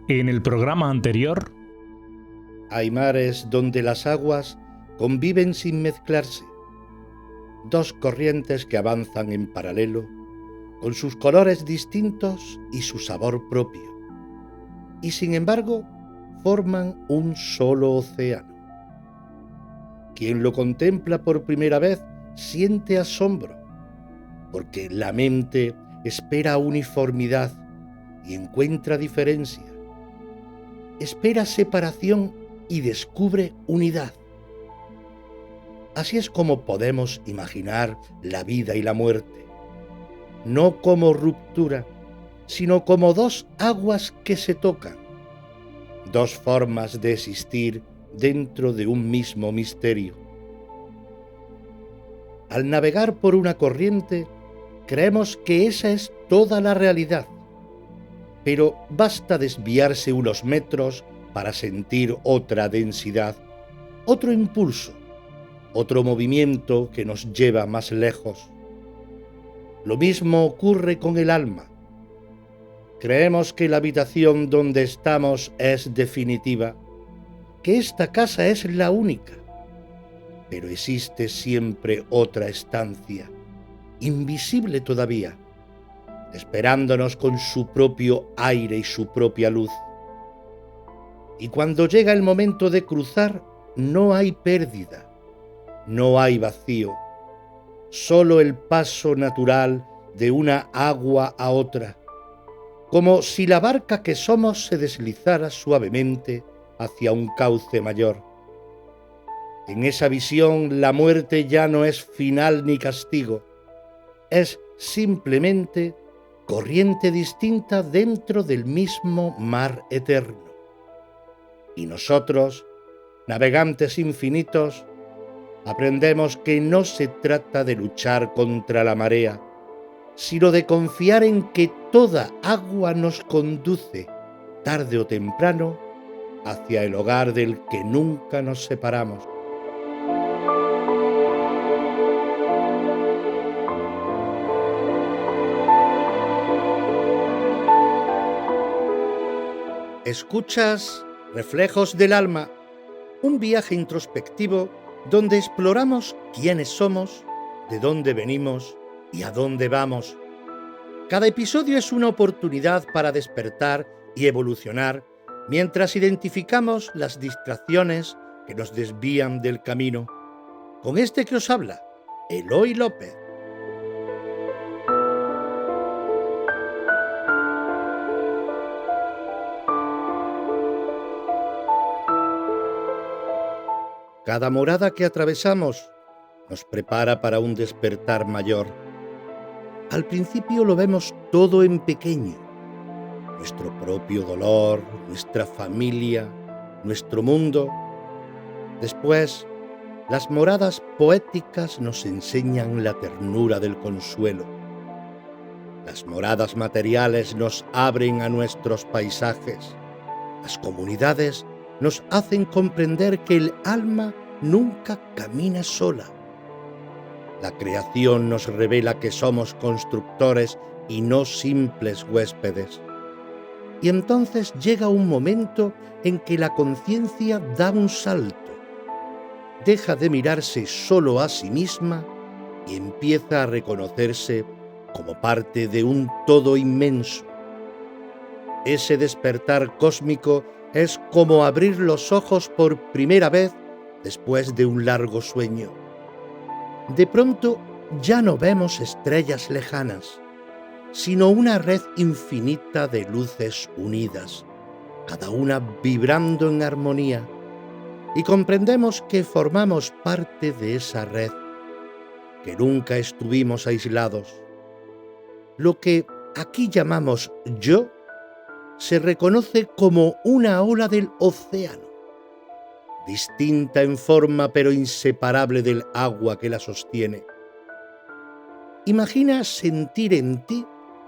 En el programa anterior, hay mares donde las aguas conviven sin mezclarse, dos corrientes que avanzan en paralelo, con sus colores distintos y su sabor propio, y sin embargo forman un solo océano. Quien lo contempla por primera vez siente asombro, porque la mente espera uniformidad y encuentra diferencia, espera separación y descubre unidad. Así es como podemos imaginar la vida y la muerte, no como ruptura, sino como dos aguas que se tocan, dos formas de existir dentro de un mismo misterio. Al navegar por una corriente, creemos que esa es toda la realidad, pero basta desviarse unos metros para sentir otra densidad, otro impulso, otro movimiento que nos lleva más lejos. Lo mismo ocurre con el alma. Creemos que la habitación donde estamos es definitiva, que esta casa es la única, pero existe siempre otra estancia, invisible todavía, esperándonos con su propio aire y su propia luz. Y cuando llega el momento de cruzar, no hay pérdida, no hay vacío, solo el paso natural de una agua a otra, como si la barca que somos se deslizara suavemente hacia un cauce mayor. En esa visión la muerte ya no es final ni castigo, es simplemente corriente distinta dentro del mismo mar eterno. Y nosotros, navegantes infinitos, aprendemos que no se trata de luchar contra la marea, sino de confiar en que toda agua nos conduce, tarde o temprano, hacia el hogar del que nunca nos separamos. Escuchas Reflejos del Alma, un viaje introspectivo donde exploramos quiénes somos, de dónde venimos y a dónde vamos. Cada episodio es una oportunidad para despertar y evolucionar mientras identificamos las distracciones que nos desvían del camino. Con este que os habla, Eloy López. Cada morada que atravesamos nos prepara para un despertar mayor. Al principio lo vemos todo en pequeño, nuestro propio dolor, nuestra familia, nuestro mundo. Después, las moradas poéticas nos enseñan la ternura del consuelo. Las moradas materiales nos abren a nuestros paisajes. Las comunidades nos hacen comprender que el alma nunca camina sola. La creación nos revela que somos constructores y no simples huéspedes. Y entonces llega un momento en que la conciencia da un salto. Deja de mirarse solo a sí misma y empieza a reconocerse como parte de un todo inmenso. Ese despertar cósmico es como abrir los ojos por primera vez después de un largo sueño. De pronto ya no vemos estrellas lejanas, sino una red infinita de luces unidas, cada una vibrando en armonía, y comprendemos que formamos parte de esa red, que nunca estuvimos aislados. Lo que aquí llamamos yo se reconoce como una ola del océano, distinta en forma pero inseparable del agua que la sostiene. Imagina sentir en ti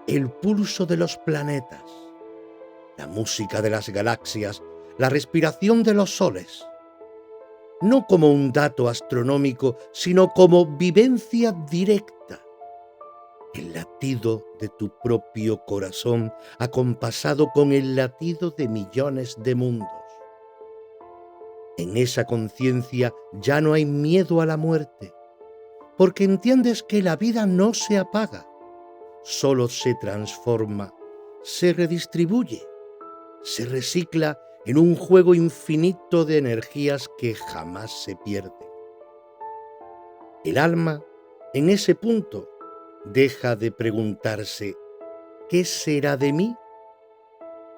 el pulso de los planetas, la música de las galaxias, la respiración de los soles, no como un dato astronómico, sino como vivencia directa. el latido de tu propio corazón acompasado con el latido de millones de mundos. En esa conciencia ya no hay miedo a la muerte, porque entiendes que la vida no se apaga, solo se transforma, se redistribuye, se recicla en un juego infinito de energías que jamás se pierden. El alma, en ese punto, deja de preguntarse ¿qué será de mí?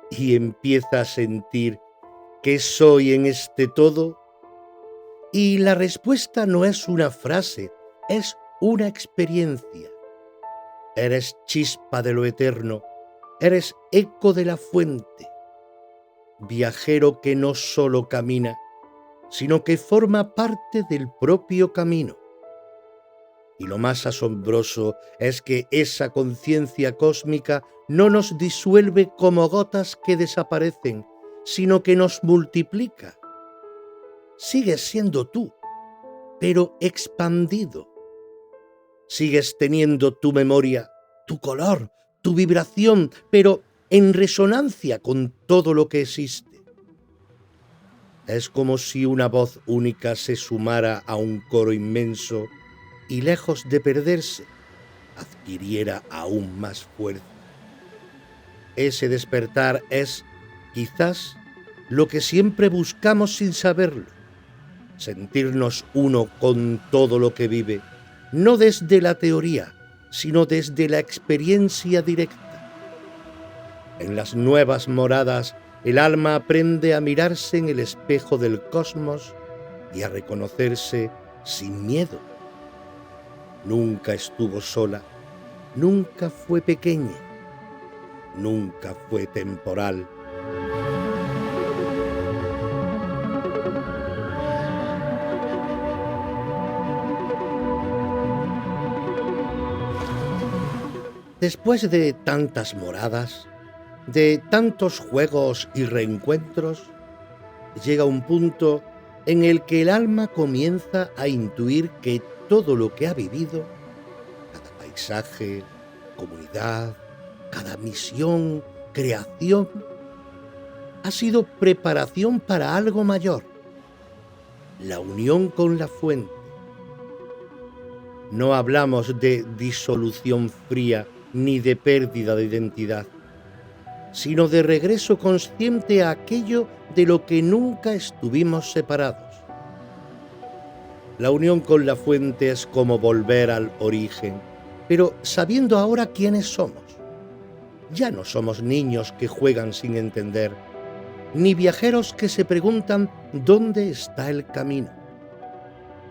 Y empieza a sentir ¿qué soy en este todo? Y la respuesta no es una frase, es una experiencia. Eres chispa de lo eterno, eres eco de la fuente, viajero que no solo camina, sino que forma parte del propio camino. Y lo más asombroso es que esa conciencia cósmica no nos disuelve como gotas que desaparecen, sino que nos multiplica. Sigues siendo tú, pero expandido. Sigues teniendo tu memoria, tu color, tu vibración, pero en resonancia con todo lo que existe. Es como si una voz única se sumara a un coro inmenso y lejos de perderse, adquiriera aún más fuerza. Ese despertar es, quizás, lo que siempre buscamos sin saberlo, sentirnos uno con todo lo que vive, no desde la teoría, sino desde la experiencia directa. En las nuevas moradas, el alma aprende a mirarse en el espejo del cosmos y a reconocerse sin miedo. Nunca estuvo sola, nunca fue pequeña, nunca fue temporal. Después de tantas moradas, de tantos juegos y reencuentros, llega un punto en el que el alma comienza a intuir que todo lo que ha vivido, cada paisaje, comunidad, cada misión, creación, ha sido preparación para algo mayor, la unión con la fuente. No hablamos de disolución fría ni de pérdida de identidad, sino de regreso consciente a aquello de lo que nunca estuvimos separados. La unión con la fuente es como volver al origen, pero sabiendo ahora quiénes somos. Ya no somos niños que juegan sin entender, ni viajeros que se preguntan dónde está el camino.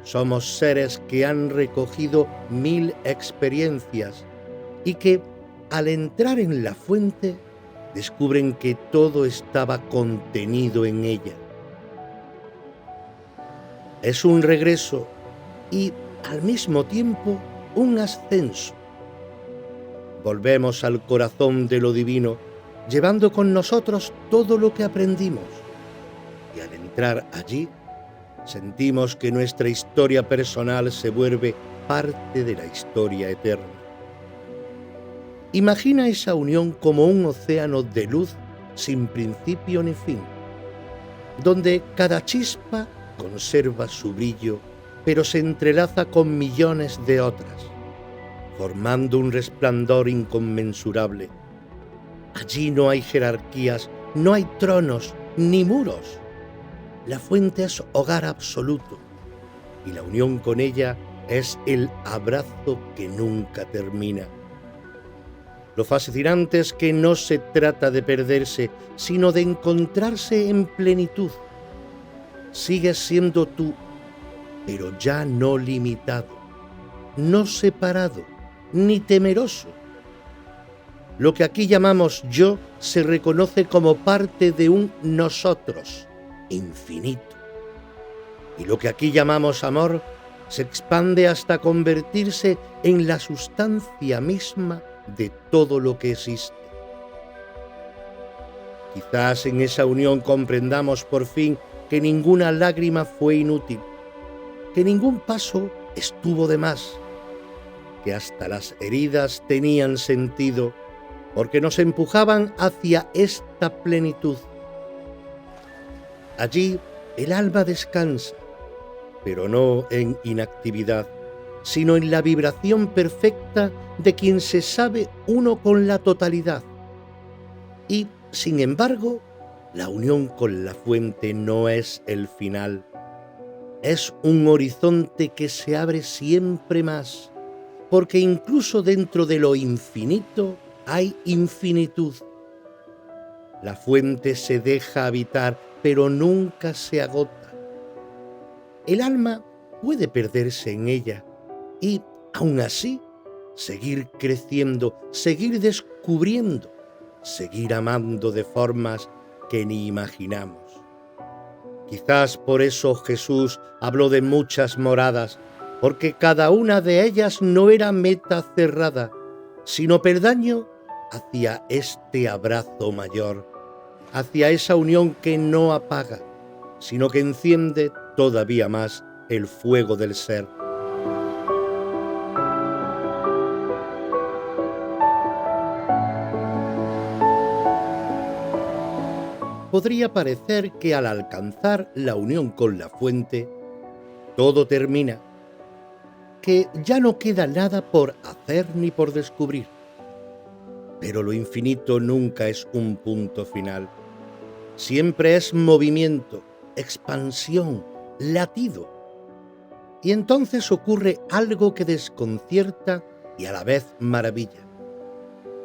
Somos seres que han recogido 1000 experiencias y que, al entrar en la fuente, descubren que todo estaba contenido en ella. Es un regreso y, al mismo tiempo, un ascenso. Volvemos al corazón de lo divino, llevando con nosotros todo lo que aprendimos. Y al entrar allí, sentimos que nuestra historia personal se vuelve parte de la historia eterna. Imagina esa unión como un océano de luz sin principio ni fin, donde cada chispa conserva su brillo, pero se entrelaza con millones de otras, formando un resplandor inconmensurable. Allí no hay jerarquías, no hay tronos ni muros. La fuente es hogar absoluto y la unión con ella es el abrazo que nunca termina. Lo fascinante es que no se trata de perderse, sino de encontrarse en plenitud. Sigues siendo tú, pero ya no limitado, no separado, ni temeroso. Lo que aquí llamamos yo se reconoce como parte de un nosotros infinito. Y lo que aquí llamamos amor se expande hasta convertirse en la sustancia misma de todo lo que existe. Quizás en esa unión comprendamos por fin que ninguna lágrima fue inútil, que ningún paso estuvo de más, que hasta las heridas tenían sentido, porque nos empujaban hacia esta plenitud. Allí el alma descansa, pero no en inactividad, sino en la vibración perfecta de quien se sabe uno con la totalidad. Y, sin embargo, la unión con la fuente no es el final. Es un horizonte que se abre siempre más, porque incluso dentro de lo infinito hay infinitud. La fuente se deja habitar, pero nunca se agota. El alma puede perderse en ella y, aun así, seguir creciendo, seguir descubriendo, seguir amando de formas que ni imaginamos. Quizás por eso Jesús habló de muchas moradas, porque cada una de ellas no era meta cerrada, sino peldaño hacia este abrazo mayor, hacia esa unión que no apaga, sino que enciende todavía más el fuego del ser. Podría parecer que al alcanzar la unión con la fuente, todo termina, que ya no queda nada por hacer ni por descubrir. Pero lo infinito nunca es un punto final. Siempre es movimiento, expansión, latido. Y entonces ocurre algo que desconcierta y a la vez maravilla.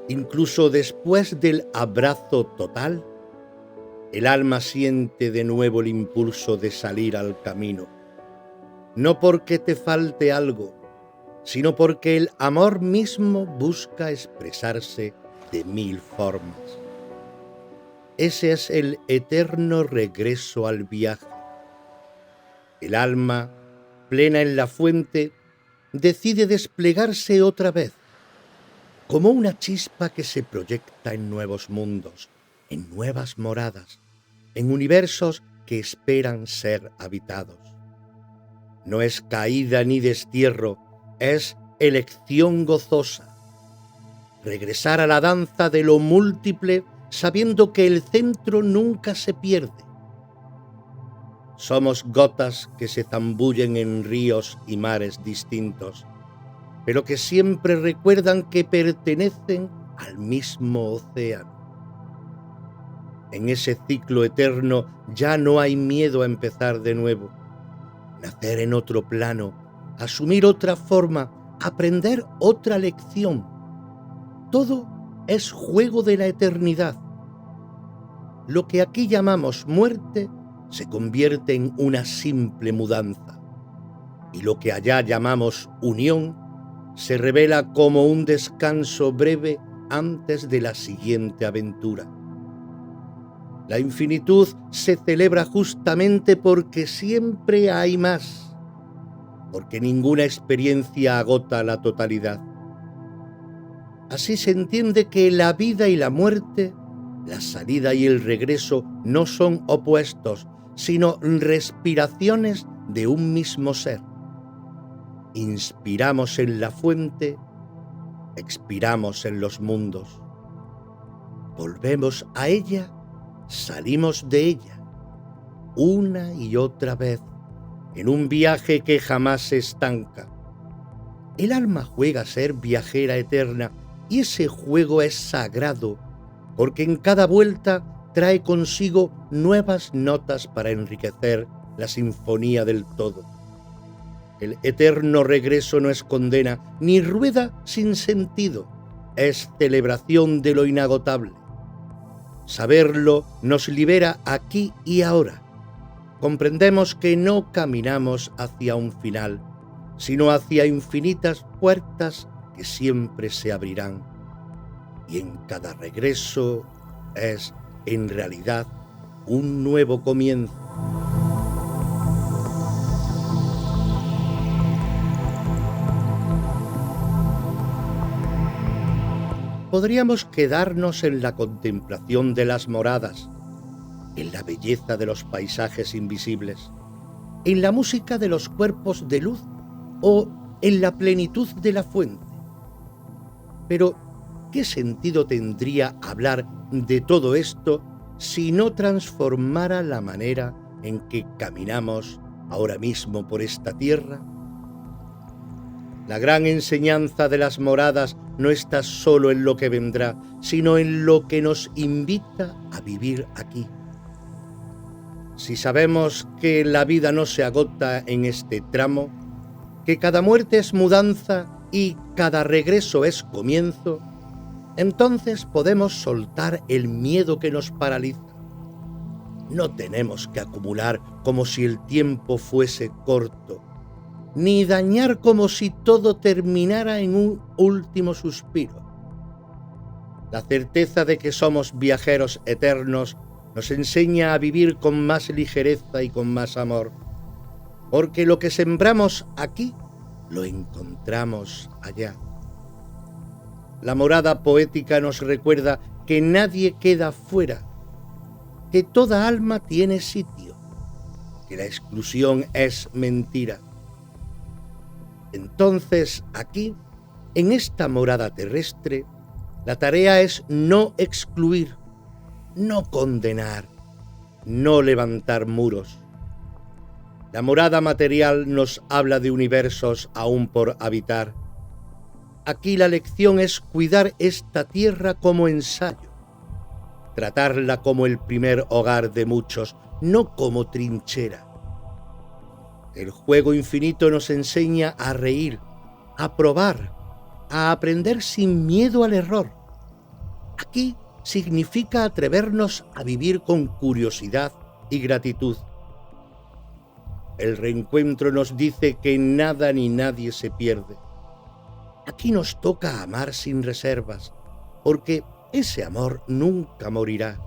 Incluso después del abrazo total, el alma siente de nuevo el impulso de salir al camino. No porque te falte algo, sino porque el amor mismo busca expresarse de mil formas. Ese es el eterno regreso al viaje. El alma, plena en la fuente, decide desplegarse otra vez, como una chispa que se proyecta en nuevos mundos, en nuevas moradas, en universos que esperan ser habitados. No es caída ni destierro, es elección gozosa. Regresar a la danza de lo múltiple sabiendo que el centro nunca se pierde. Somos gotas que se zambullen en ríos y mares distintos, pero que siempre recuerdan que pertenecen al mismo océano. En ese ciclo eterno ya no hay miedo a empezar de nuevo, nacer en otro plano, asumir otra forma, aprender otra lección. Todo es juego de la eternidad. Lo que aquí llamamos muerte se convierte en una simple mudanza, y lo que allá llamamos unión se revela como un descanso breve antes de la siguiente aventura. La infinitud se celebra justamente porque siempre hay más, porque ninguna experiencia agota la totalidad. Así se entiende que la vida y la muerte, la salida y el regreso no son opuestos, sino respiraciones de un mismo ser. Inspiramos en la fuente, expiramos en los mundos. Volvemos a ella, salimos de ella, una y otra vez, en un viaje que jamás se estanca. El alma juega a ser viajera eterna, y ese juego es sagrado, porque en cada vuelta trae consigo nuevas notas para enriquecer la sinfonía del todo. El eterno regreso no es condena, ni rueda sin sentido, es celebración de lo inagotable. Saberlo nos libera aquí y ahora. Comprendemos que no caminamos hacia un final, sino hacia infinitas puertas que siempre se abrirán. Y en cada regreso es, en realidad, un nuevo comienzo. Podríamos quedarnos en la contemplación de las moradas, en la belleza de los paisajes invisibles, en la música de los cuerpos de luz o en la plenitud de la fuente. Pero, ¿qué sentido tendría hablar de todo esto si no transformara la manera en que caminamos ahora mismo por esta tierra? La gran enseñanza de las moradas no está solo en lo que vendrá, sino en lo que nos invita a vivir aquí. Si sabemos que la vida no se agota en este tramo, que cada muerte es mudanza y cada regreso es comienzo, entonces podemos soltar el miedo que nos paraliza. No tenemos que acumular como si el tiempo fuese corto, ni dañar como si todo terminara en un último suspiro. La certeza de que somos viajeros eternos nos enseña a vivir con más ligereza y con más amor, porque lo que sembramos aquí lo encontramos allá. La morada poética nos recuerda que nadie queda fuera, que toda alma tiene sitio, que la exclusión es mentira. Entonces, aquí, en esta morada terrestre, la tarea es no excluir, no condenar, no levantar muros. La morada material nos habla de universos aún por habitar. Aquí la lección es cuidar esta tierra como ensayo, tratarla como el primer hogar de muchos, no como trinchera. El juego infinito nos enseña a reír, a probar, a aprender sin miedo al error. Aquí significa atrevernos a vivir con curiosidad y gratitud. El reencuentro nos dice que nada ni nadie se pierde. Aquí nos toca amar sin reservas, porque ese amor nunca morirá.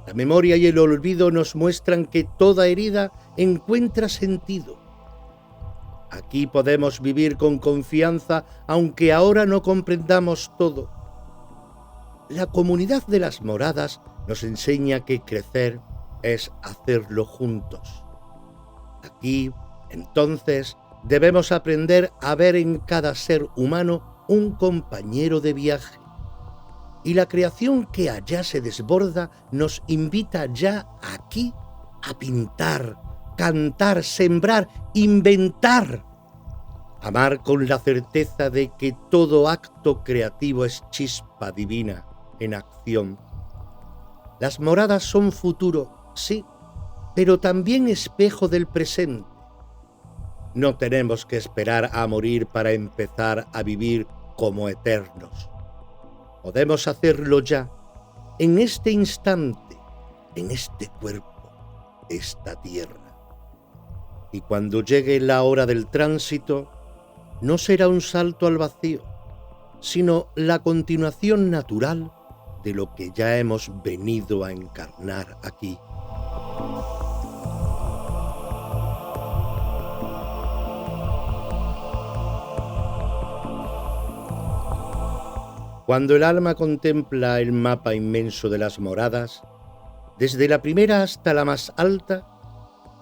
La memoria y el olvido nos muestran que toda herida encuentra sentido. Aquí podemos vivir con confianza, aunque ahora no comprendamos todo. La comunidad de las moradas nos enseña que crecer es hacerlo juntos. Aquí, entonces, debemos aprender a ver en cada ser humano un compañero de viaje. Y la creación que allá se desborda nos invita ya aquí a pintar, cantar, sembrar, inventar. Amar con la certeza de que todo acto creativo es chispa divina en acción. Las moradas son futuro, sí, pero también espejo del presente. No tenemos que esperar a morir para empezar a vivir como eternos. Podemos hacerlo ya, en este instante, en este cuerpo, esta tierra. Y cuando llegue la hora del tránsito, no será un salto al vacío, sino la continuación natural de lo que ya hemos venido a encarnar aquí. Cuando el alma contempla el mapa inmenso de las moradas, desde la primera hasta la más alta,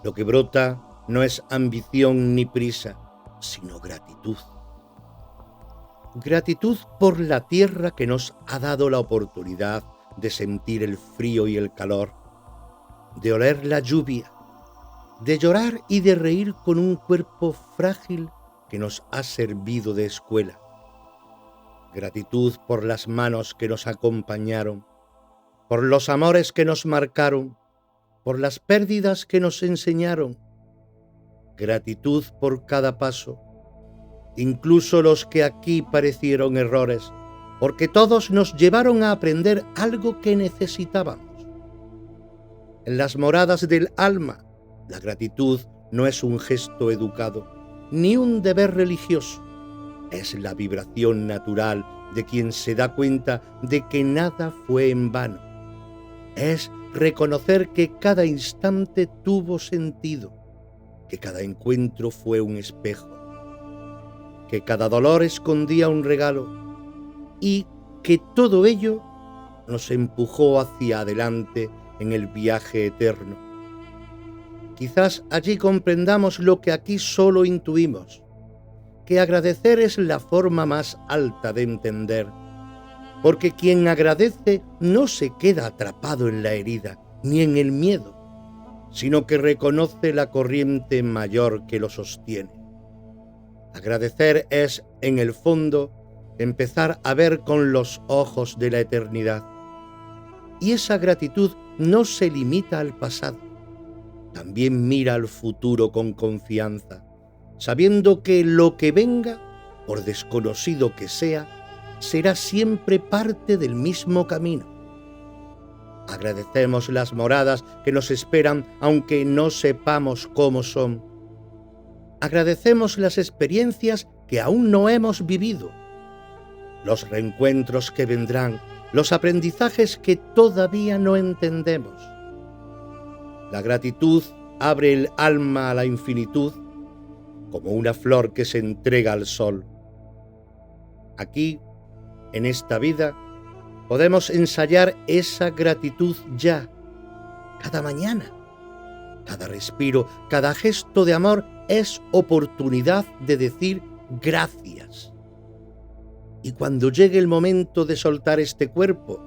lo que brota no es ambición ni prisa, sino gratitud. Gratitud por la tierra que nos ha dado la oportunidad de sentir el frío y el calor, de oler la lluvia, de llorar y de reír con un cuerpo frágil que nos ha servido de escuela. Gratitud por las manos que nos acompañaron, por los amores que nos marcaron, por las pérdidas que nos enseñaron. Gratitud por cada paso, incluso los que aquí parecieron errores, porque todos nos llevaron a aprender algo que necesitábamos. En las moradas del alma, la gratitud no es un gesto educado, ni un deber religioso. Es la vibración natural de quien se da cuenta de que nada fue en vano. Es reconocer que cada instante tuvo sentido, que cada encuentro fue un espejo, que cada dolor escondía un regalo y que todo ello nos empujó hacia adelante en el viaje eterno. Quizás allí comprendamos lo que aquí solo intuimos, que agradecer es la forma más alta de entender, porque quien agradece no se queda atrapado en la herida ni en el miedo, sino que reconoce la corriente mayor que lo sostiene. Agradecer es, en el fondo, empezar a ver con los ojos de la eternidad. Y esa gratitud no se limita al pasado, también mira al futuro con confianza, sabiendo que lo que venga, por desconocido que sea, será siempre parte del mismo camino. Agradecemos las moradas que nos esperan aunque no sepamos cómo son. Agradecemos las experiencias que aún no hemos vivido, los reencuentros que vendrán, los aprendizajes que todavía no entendemos. La gratitud abre el alma a la infinitud como una flor que se entrega al sol. Aquí, en esta vida, podemos ensayar esa gratitud ya, cada mañana. Cada respiro, cada gesto de amor es oportunidad de decir gracias. Y cuando llegue el momento de soltar este cuerpo,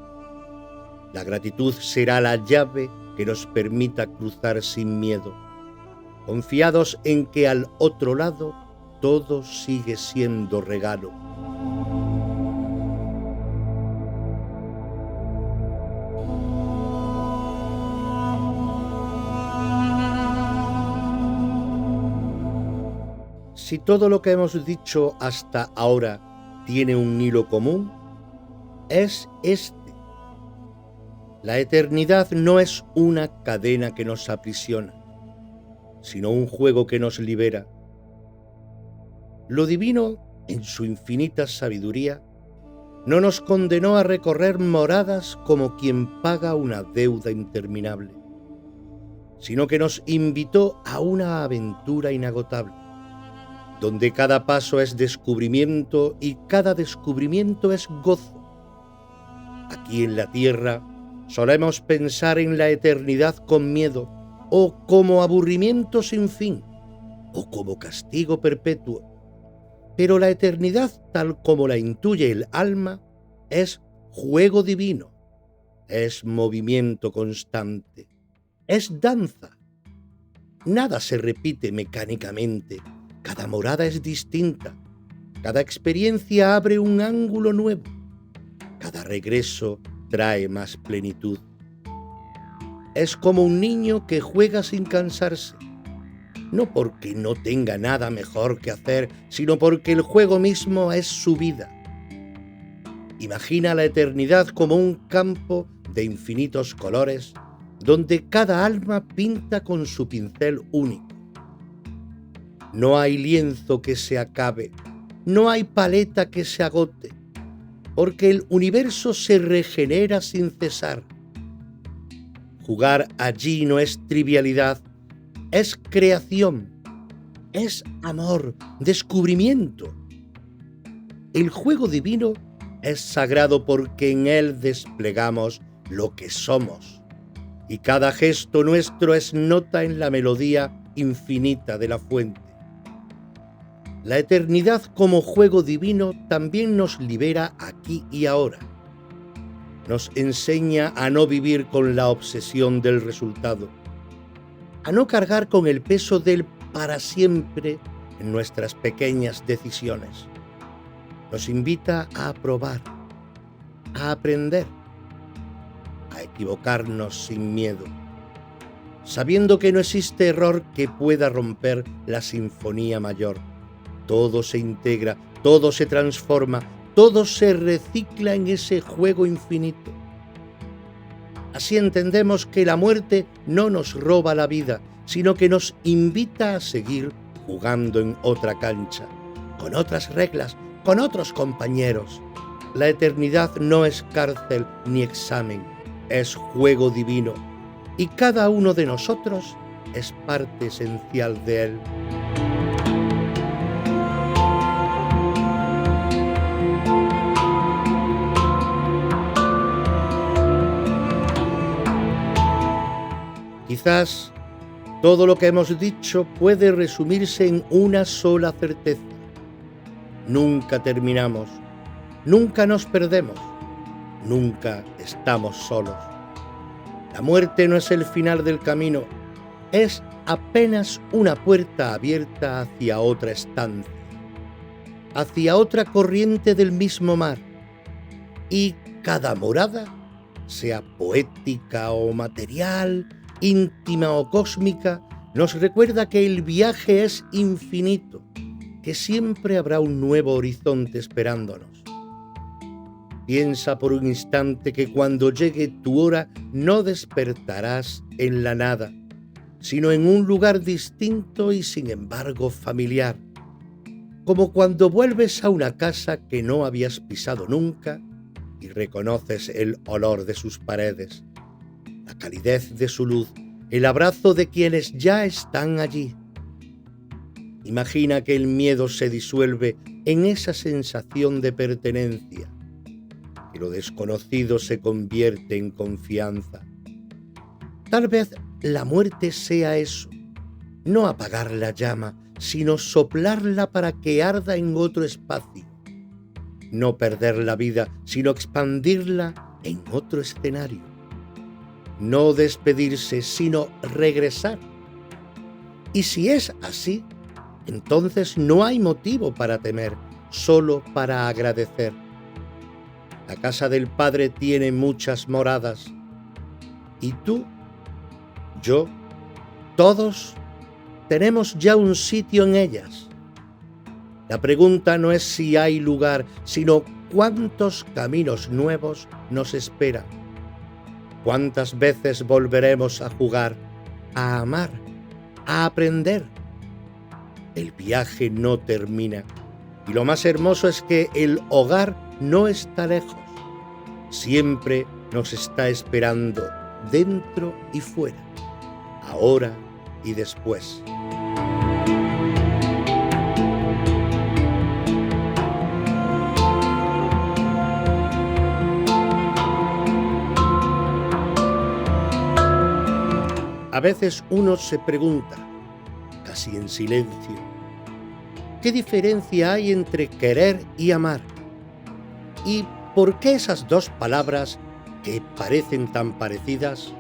la gratitud será la llave que nos permita cruzar sin miedo, confiados en que al otro lado todo sigue siendo regalo. Si todo lo que hemos dicho hasta ahora tiene un hilo común, es este. La eternidad no es una cadena que nos aprisiona, sino un juego que nos libera. Lo divino, en su infinita sabiduría, no nos condenó a recorrer moradas como quien paga una deuda interminable, sino que nos invitó a una aventura inagotable, donde cada paso es descubrimiento y cada descubrimiento es gozo. Aquí en la tierra solemos pensar en la eternidad con miedo, o como aburrimiento sin fin, o como castigo perpetuo. Pero la eternidad, tal como la intuye el alma, es juego divino, es movimiento constante, es danza. Nada se repite mecánicamente. Cada morada es distinta, cada experiencia abre un ángulo nuevo, cada regreso trae más plenitud. Es como un niño que juega sin cansarse, no porque no tenga nada mejor que hacer, sino porque el juego mismo es su vida. Imagina la eternidad como un campo de infinitos colores, donde cada alma pinta con su pincel único. No hay lienzo que se acabe, no hay paleta que se agote, porque el universo se regenera sin cesar. Jugar allí no es trivialidad, es creación, es amor, descubrimiento. El juego divino es sagrado porque en él desplegamos lo que somos, y cada gesto nuestro es nota en la melodía infinita de la fuente. La eternidad como juego divino también nos libera aquí y ahora. Nos enseña a no vivir con la obsesión del resultado, a no cargar con el peso del para siempre en nuestras pequeñas decisiones. Nos invita a probar, a aprender, a equivocarnos sin miedo, sabiendo que no existe error que pueda romper la sinfonía mayor. Todo se integra, todo se transforma, todo se recicla en ese juego infinito. Así entendemos que la muerte no nos roba la vida, sino que nos invita a seguir jugando en otra cancha, con otras reglas, con otros compañeros. La eternidad no es cárcel ni examen, es juego divino, y cada uno de nosotros es parte esencial de él. Quizás todo lo que hemos dicho puede resumirse en una sola certeza. nunca terminamos, nunca nos perdemos, nunca estamos solos. La muerte no es el final del camino, es apenas una puerta abierta hacia otra estancia, hacia otra corriente del mismo mar. Y cada morada, sea poética o material, íntima o cósmica, nos recuerda que el viaje es infinito, que siempre habrá un nuevo horizonte esperándonos. Piensa por un instante que cuando llegue tu hora no despertarás en la nada, sino en un lugar distinto y sin embargo familiar, como cuando vuelves a una casa que no habías pisado nunca y reconoces el olor de sus paredes, la calidez de su luz, el abrazo de quienes ya están allí. Imagina que el miedo se disuelve en esa sensación de pertenencia, que lo desconocido se convierte en confianza. Tal vez la muerte sea eso, no apagar la llama, sino soplarla para que arda en otro espacio. No perder la vida, sino expandirla en otro escenario. No despedirse, sino regresar. Y si es así, entonces no hay motivo para temer, solo para agradecer. La casa del Padre tiene muchas moradas. Y tú, yo, todos tenemos ya un sitio en ellas. La pregunta no es si hay lugar, sino cuántos caminos nuevos nos esperan. Cuántas veces volveremos a jugar, a amar, a aprender. El viaje no termina. Y lo más hermoso es que el hogar no está lejos. Siempre nos está esperando, dentro y fuera, ahora y después. A veces uno se pregunta, casi en silencio, ¿qué diferencia hay entre querer y amar? ¿Y por qué esas dos palabras, que parecen tan parecidas,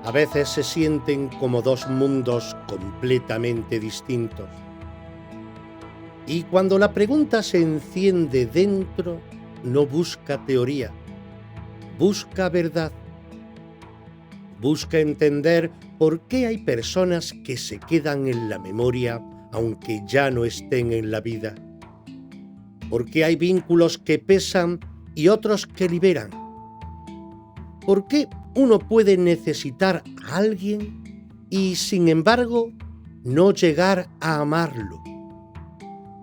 a veces se sienten como dos mundos completamente distintos? Y cuando la pregunta se enciende dentro, no busca teoría, busca verdad. Busca entender por qué hay personas que se quedan en la memoria aunque ya no estén en la vida. Por qué hay vínculos que pesan y otros que liberan. ¿Por qué uno puede necesitar a alguien y, sin embargo, no llegar a amarlo?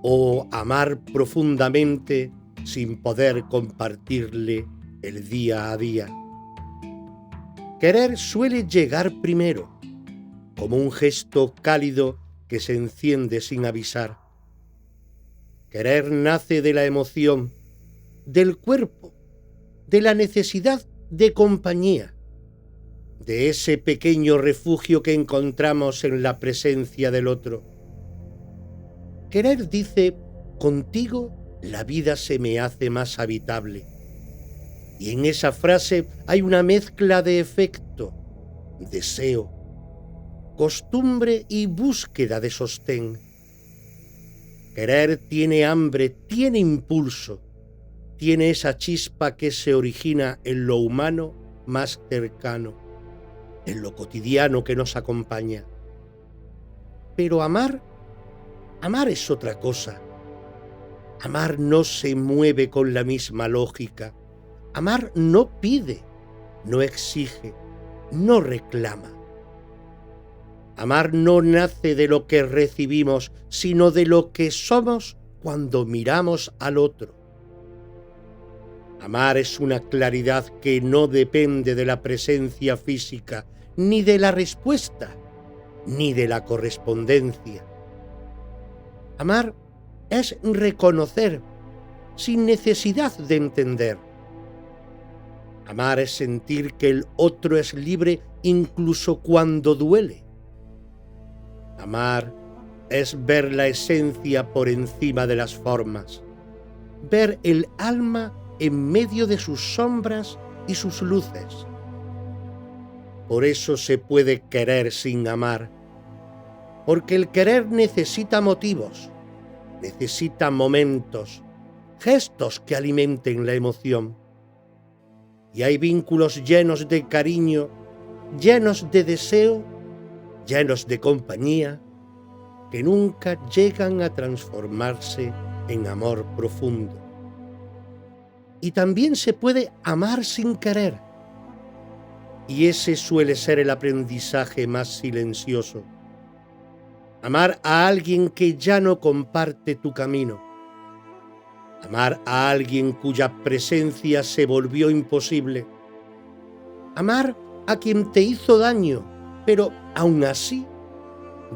O amar profundamente sin poder compartirle el día a día. Querer suele llegar primero, como un gesto cálido que se enciende sin avisar. Querer nace de la emoción, del cuerpo, de la necesidad de compañía, de ese pequeño refugio que encontramos en la presencia del otro. Querer dice, contigo la vida se me hace más habitable. Y en esa frase hay una mezcla de efecto, deseo, costumbre y búsqueda de sostén. Querer tiene hambre, tiene impulso, tiene esa chispa que se origina en lo humano más cercano, en lo cotidiano que nos acompaña. Pero amar es otra cosa. Amar no se mueve con la misma lógica. Amar no pide, no exige, no reclama. Amar no nace de lo que recibimos, sino de lo que somos cuando miramos al otro. Amar es una claridad que no depende de la presencia física, ni de la respuesta, ni de la correspondencia. Amar es reconocer, sin necesidad de entender. Amar es sentir que el otro es libre incluso cuando duele. Amar es ver la esencia por encima de las formas, ver el alma en medio de sus sombras y sus luces. Por eso se puede querer sin amar, porque el querer necesita motivos, necesita momentos, gestos que alimenten la emoción. Y hay vínculos llenos de cariño, llenos de deseo, llenos de compañía, que nunca llegan a transformarse en amor profundo. Y también se puede amar sin querer. Y ese suele ser el aprendizaje más silencioso. Amar a alguien que ya no comparte tu camino. Amar a alguien cuya presencia se volvió imposible. Amar a quien te hizo daño, pero aún así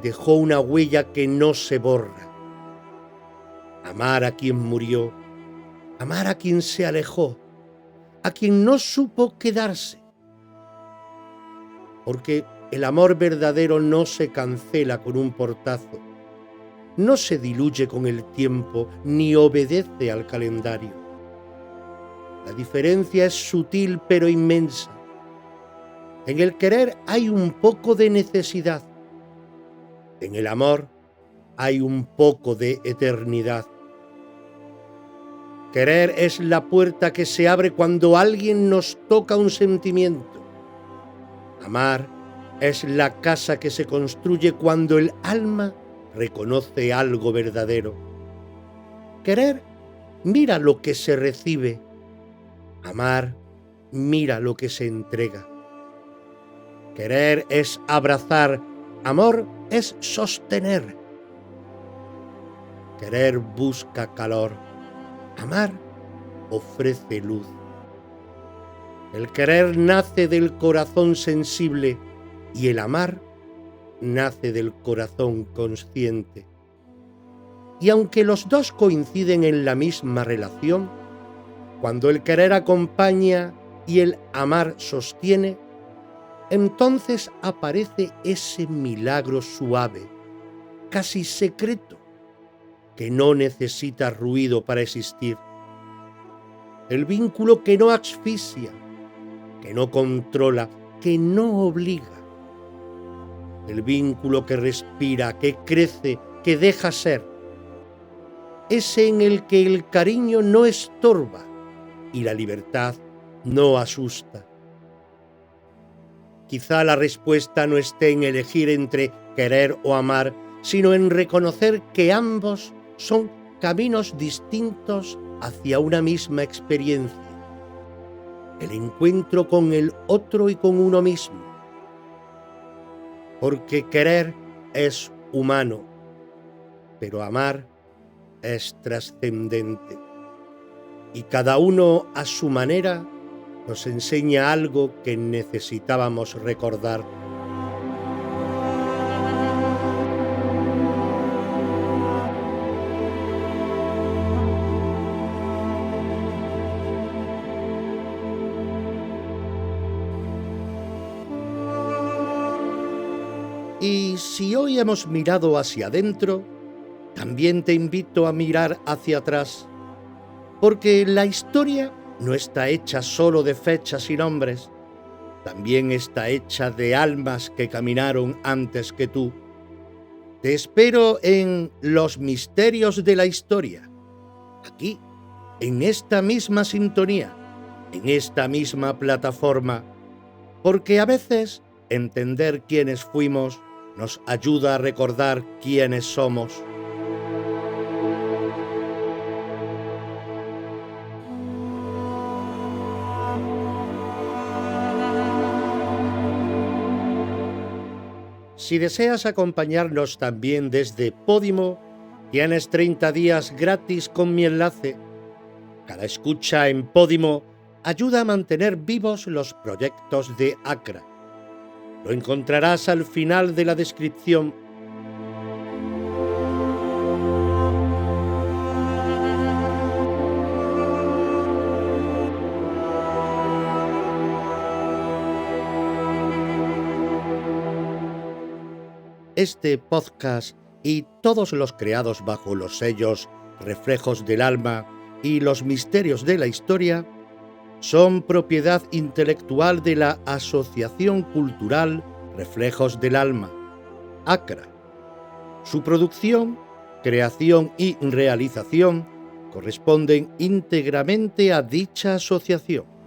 dejó una huella que no se borra. Amar a quien murió. Amar a quien se alejó. A quien no supo quedarse. Porque el amor verdadero no se cancela con un portazo, no se diluye con el tiempo ni obedece al calendario. La diferencia es sutil pero inmensa. En el querer hay un poco de necesidad. En el amor hay un poco de eternidad. Querer es la puerta que se abre cuando alguien nos toca un sentimiento. Amar es la casa que se construye cuando el alma reconoce algo verdadero. Querer mira lo que se recibe. Amar mira lo que se entrega. Querer es abrazar. Amor es sostener. Querer busca calor. Amar ofrece luz. El querer nace del corazón sensible y el amar nace del corazón consciente. Y aunque los dos coinciden en la misma relación, cuando el querer acompaña y el amar sostiene, entonces aparece ese milagro suave, casi secreto, que no necesita ruido para existir. El vínculo que no asfixia, que no controla, que no obliga. El vínculo que respira, que crece, que deja ser. Ese en el que el cariño no estorba y la libertad no asusta. Quizá la respuesta no esté en elegir entre querer o amar, sino en reconocer que ambos son caminos distintos hacia una misma experiencia. El encuentro con el otro y con uno mismo. Porque querer es humano, pero amar es trascendente. Y cada uno a su manera nos enseña algo que necesitábamos recordar. Y si hoy hemos mirado hacia adentro, también te invito a mirar hacia atrás, porque la historia no está hecha solo de fechas y nombres, también está hecha de almas que caminaron antes que tú. Te espero en Los Misterios de la Historia, aquí, en esta misma sintonía, en esta misma plataforma, porque a veces entender quiénes fuimos nos ayuda a recordar quiénes somos. Si deseas acompañarnos también desde Podimo, tienes 30 días gratis con mi enlace. Cada escucha en Podimo ayuda a mantener vivos los proyectos de ACRA. Lo encontrarás al final de la descripción. Este podcast y todos los creados bajo los sellos Reflejos del Alma y los misterios de la historia son propiedad intelectual de la Asociación Cultural Reflejos del Alma, ACRA. Su producción, creación y realización corresponden íntegramente a dicha asociación.